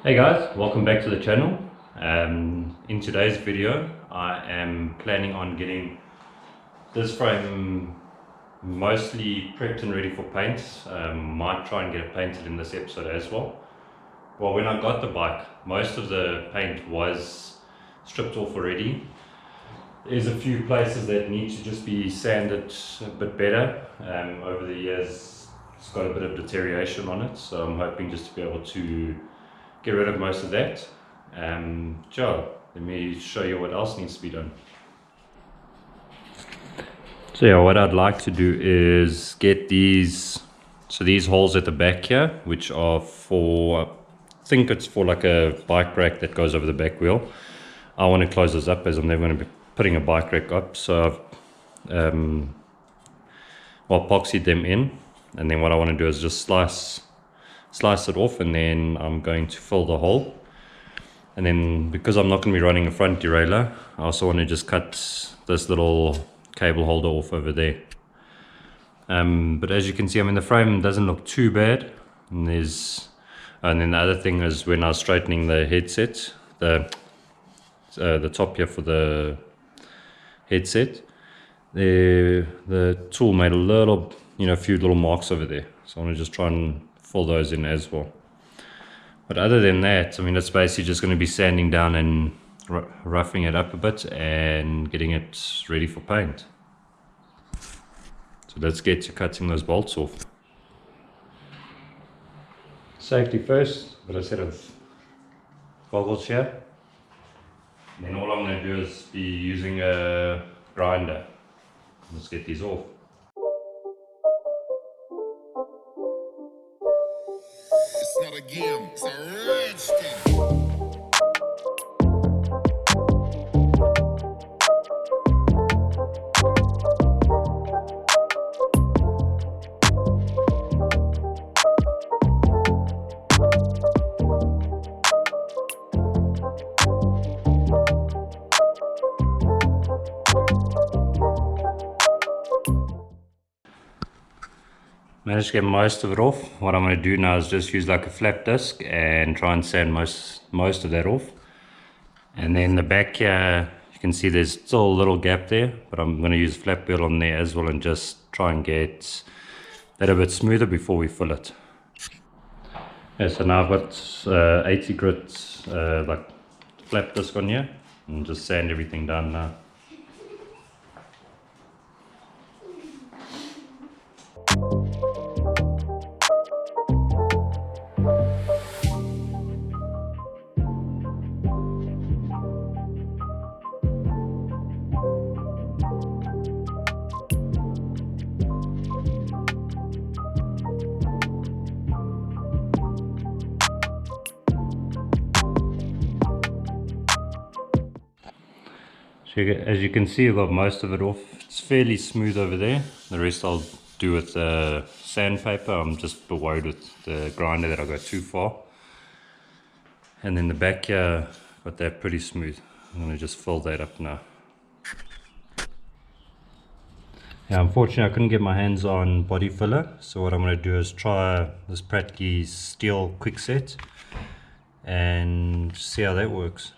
Hey guys, welcome back to the channel. In today's video I am planning on getting this frame mostly prepped and ready for paint. Might try and get it painted in this episode as well. Well, when I got the bike, most of the paint was stripped off already. There's a few places that need to just be sanded a bit better. Over the years it's got a bit of deterioration on it, so I'm hoping just to be able to get rid of most of that. Joe, let me show you what else needs to be done. So yeah, what I'd like to do is get these holes at the back here, which are for, I think it's for like a bike rack that goes over the back wheel. I want to close those up as I'm never going to be putting a bike rack up, so I've epoxied them in, and then what I want to do is just slice it off, and then I'm going to fill the hole. And then because I'm not going to be running a front derailleur, I also want to just cut this little cable holder off over there. But as you can see, I mean, the frame doesn't look too bad. And then the other thing is, when I was straightening the headset, the top here for the headset, the tool made a little, a few little marks over there. So I want to just try and fill those in as well. But other than that, I mean, it's basically just going to be sanding down and roughing it up a bit and getting it ready for paint. So let's get to cutting those bolts off. Safety first, got a set of goggles here. And then all I'm going to do is be using a grinder. Let's get these off. It's not a game, it's a rich thing. Managed to get most of it off. What I'm going to do now is just use like a flat disc and try and sand most of that off. And then the back here, you can see there's still a little gap there, but I'm going to use flat wheel on there as well and just try and get that a bit smoother before we fill it. Yeah, so now I've got 80 grit like flat disc on here, and just sand everything down now. So as you can see, I've got most of it off. It's fairly smooth over there. The rest I'll do with sandpaper. I'm just a bit worried with the grinder that I got too far. And then the back here, got that pretty smooth. I'm going to just fill that up now. Yeah, unfortunately I couldn't get my hands on body filler, so what I'm going to do is try this Pratke's steel quickset and see how that works.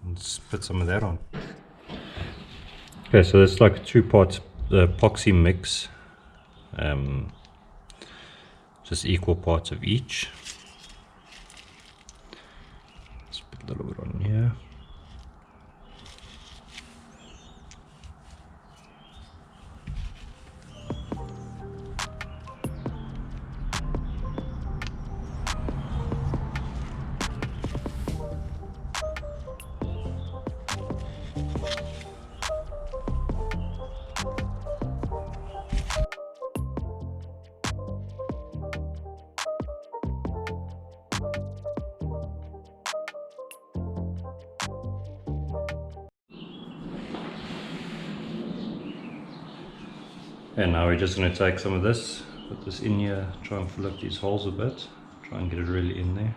Let's put some of that on. Okay, so it's like a 2-part epoxy mix, just equal parts of each. Let's put a little bit on here. And now we're just going to take some of this, put this in here, try and fill up these holes a bit, try and get it really in there.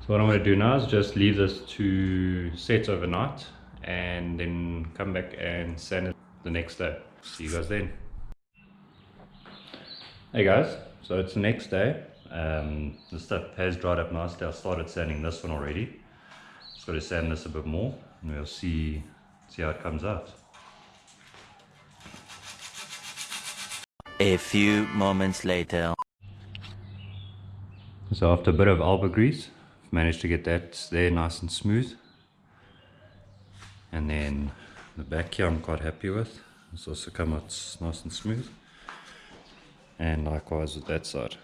So what I'm going to do now is just leave this to set overnight and then come back and sand it the next day. See you guys then. Hey guys, so it's the next day. The stuff has dried up nicely. I started sanding this one already. Just got to sand this a bit more and we'll see how it comes out. A few moments later. So after a bit of elbow grease, I've managed to get that there nice and smooth. And then the back here I'm quite happy with. It's also come out nice and smooth. And likewise with that side.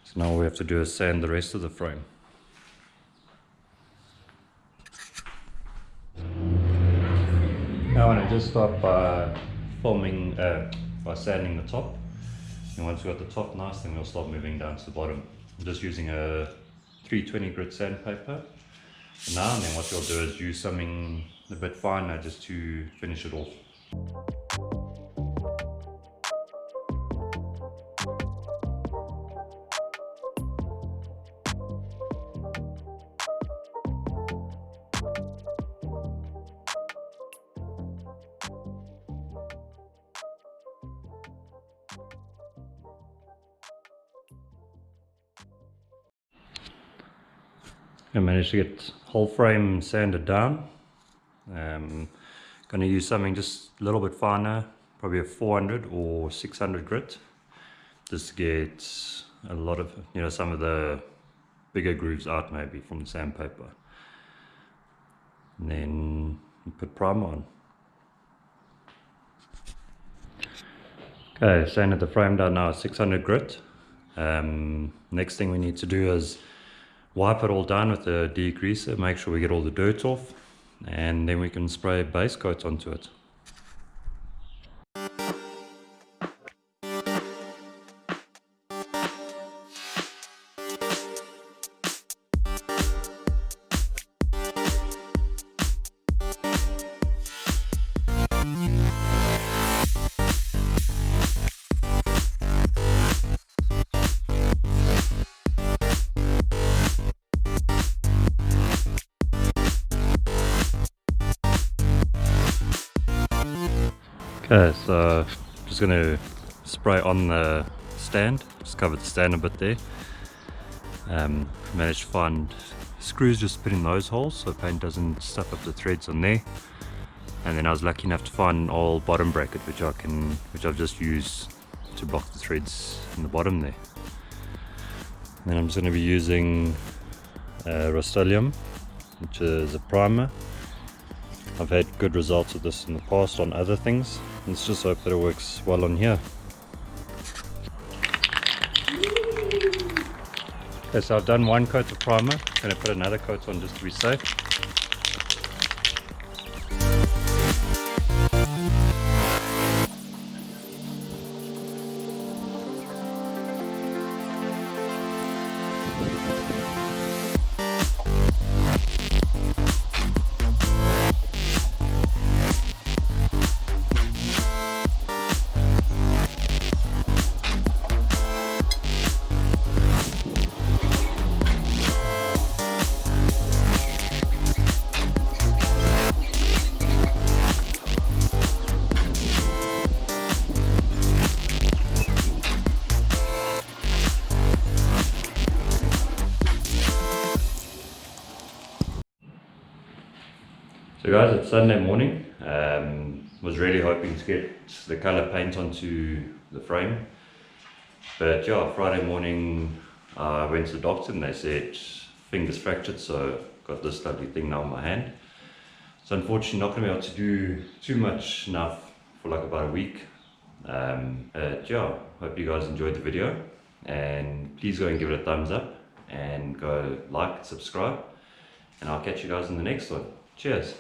So now all we have to do is sand the rest of the frame. Now I want to just start by by sanding the top. And once we've got the top nice, then we'll start moving down to the bottom. I'm just using a 320 grit sandpaper for now, and then what we'll do is use something a bit finer just to finish it off. I managed to get whole frame sanded down. Going to use something just a little bit finer, probably a 400 or 600 grit, just to get a lot of, some of the bigger grooves out maybe from the sandpaper. And then put primer on. Okay, sanded the frame down now at 600 grit. Next thing we need to do is wipe it all down with a degreaser, make sure we get all the dirt off, and then we can spray base coat onto it. Okay, so just going to spray on the stand, just cover the stand a bit there. Managed to find screws, just put in those holes so paint doesn't stuff up the threads on there. And then I was lucky enough to find an old bottom bracket which I've just used to block the threads in the bottom there. And then I'm just going to be using Rust-Oleum, which is a primer. I've had good results with this in the past on other things. Let's just hope that it works well on here. Okay, so I've done one coat of primer. I'm going to put another coat on just to be safe. So guys, it's Sunday morning. Was really hoping to get the color paint onto the frame, but yeah, Friday morning I went to the doctor and they said fingers fractured, so got this lovely thing now in my hand. So unfortunately not going to be able to do too much now for like about a week. But yeah, hope you guys enjoyed the video, and please go and give it a thumbs up and go like, subscribe, and I'll catch you guys in the next one. Cheers.